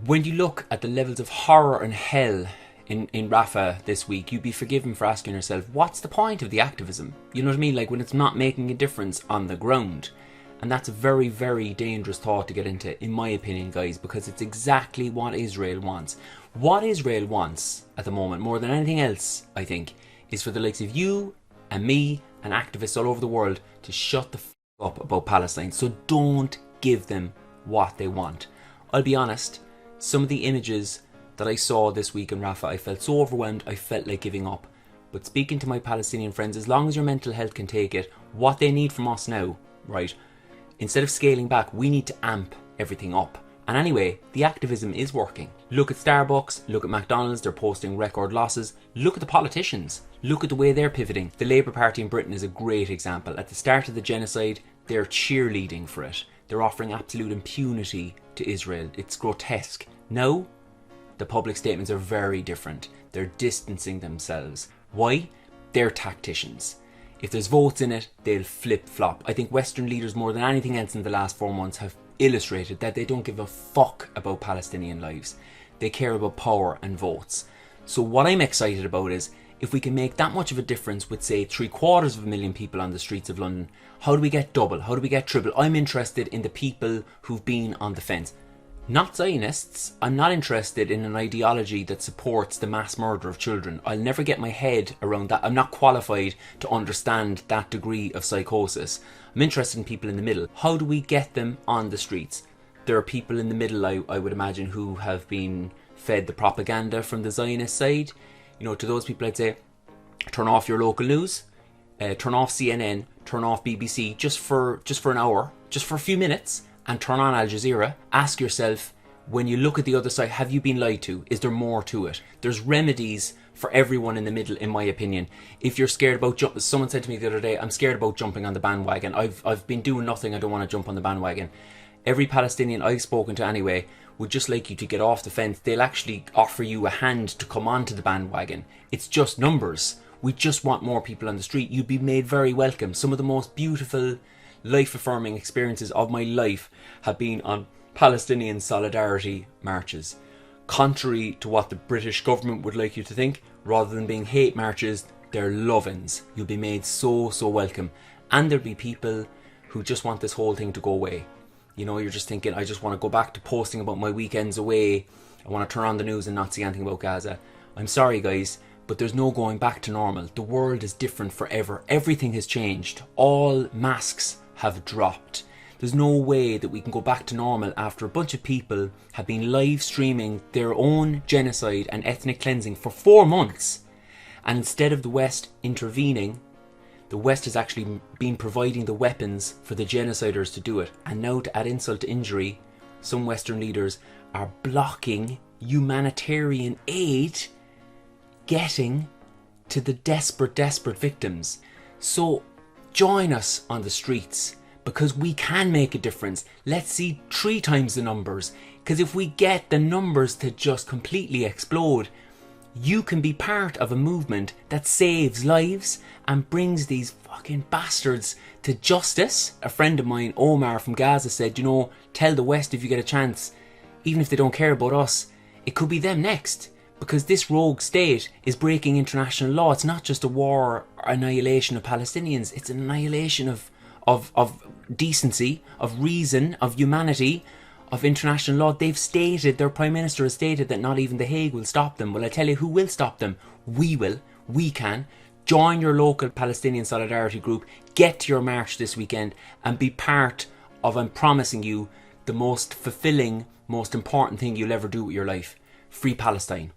When you look at the levels of horror and hell in Rafah this week, you'd be forgiven for asking yourself, what's the point of the activism? You know what I mean? Like when it's not making a difference on the ground. And that's a very, very dangerous thought to get into, in my opinion, guys, because it's exactly what Israel wants. What Israel wants at the moment, more than anything else, I think, is for the likes of you and me and activists all over the world to shut the f*** up about Palestine. So don't give them what they want. I'll be honest, some of the images that I saw this week in Rafah, I felt so overwhelmed, I felt like giving up. But speaking to my Palestinian friends, as long as your mental health can take it, what they need from us now, right, instead of scaling back, we need to amp everything up. And anyway, the activism is working. Look at Starbucks, look at McDonald's, they're posting record losses. Look at the politicians, look at the way they're pivoting. The Labour Party in Britain is a great example. At the start of the genocide, they're cheerleading for it. They're offering absolute impunity to Israel. It's grotesque. Now, the public statements are very different. They're distancing themselves. Why? They're tacticians. If there's votes in it, they'll flip-flop. I think Western leaders, more than anything else in the last 4 months, have illustrated that they don't give a fuck about Palestinian lives. They care about power and votes. So what I'm excited about is, if we can make that much of a difference with, say, 750,000 people on the streets of London, how do we get double? How do we get triple? I'm interested in the people who've been on the fence. Not Zionists. I'm not interested in an ideology that supports the mass murder of children. I'll never get my head around that. I'm not qualified to understand that degree of psychosis. I'm interested in people in the middle. How do we get them on the streets? There are people in the middle, I would imagine, who have been fed the propaganda from the Zionist side. You know, to those people I'd say, turn off your local news, turn off CNN, turn off BBC just for an hour, just for a few minutes, and turn on Al Jazeera. Ask yourself, when you look at the other side, have you been lied to? Is there more to it? There's remedies for everyone in the middle, in my opinion. If you're scared about someone said to me the other day, I'm scared about jumping on the bandwagon. I've been doing nothing, I don't want to jump on the bandwagon. Every Palestinian I've spoken to anyway would just like you to get off the fence. They'll actually offer you a hand to come onto the bandwagon. It's just numbers. We just want more people on the street. You'd be made very welcome. Some of the most beautiful, life-affirming experiences of my life have been on Palestinian solidarity marches. Contrary to what the British government would like you to think, rather than being hate marches, they're love-ins. You'll be made so welcome. And there'll be people who just want this whole thing to go away. You know, you're just thinking, I just want to go back to posting about my weekends away. I want to turn on the news and not see anything about Gaza. I'm sorry, guys, but there's no going back to normal. The world is different forever. Everything has changed. All masks have dropped. There's no way that we can go back to normal after a bunch of people have been live streaming their own genocide and ethnic cleansing for 4 months. And instead of the West intervening, the West has actually been providing the weapons for the genociders to do it. And now, to add insult to injury, some Western leaders are blocking humanitarian aid getting to the desperate victims. So join us on the streets, because we can make a difference. Let's see 3 times the numbers, because if we get the numbers to just completely explode, you can be part of a movement that saves lives and brings these fucking bastards to justice. A friend of mine, Omar from Gaza, said, you know, tell the West if you get a chance, even if they don't care about us, it could be them next. Because this rogue state is breaking international law. It's not just a war or annihilation of Palestinians. It's an annihilation of decency, of reason, of humanity, of international law. They've stated, their Prime Minister has stated that not even The Hague will stop them. Well, I tell you who will stop them. We will. We can. Join your local Palestinian solidarity group. Get to your march this weekend and be part of, I'm promising you, the most fulfilling, most important thing you'll ever do with your life. Free Palestine.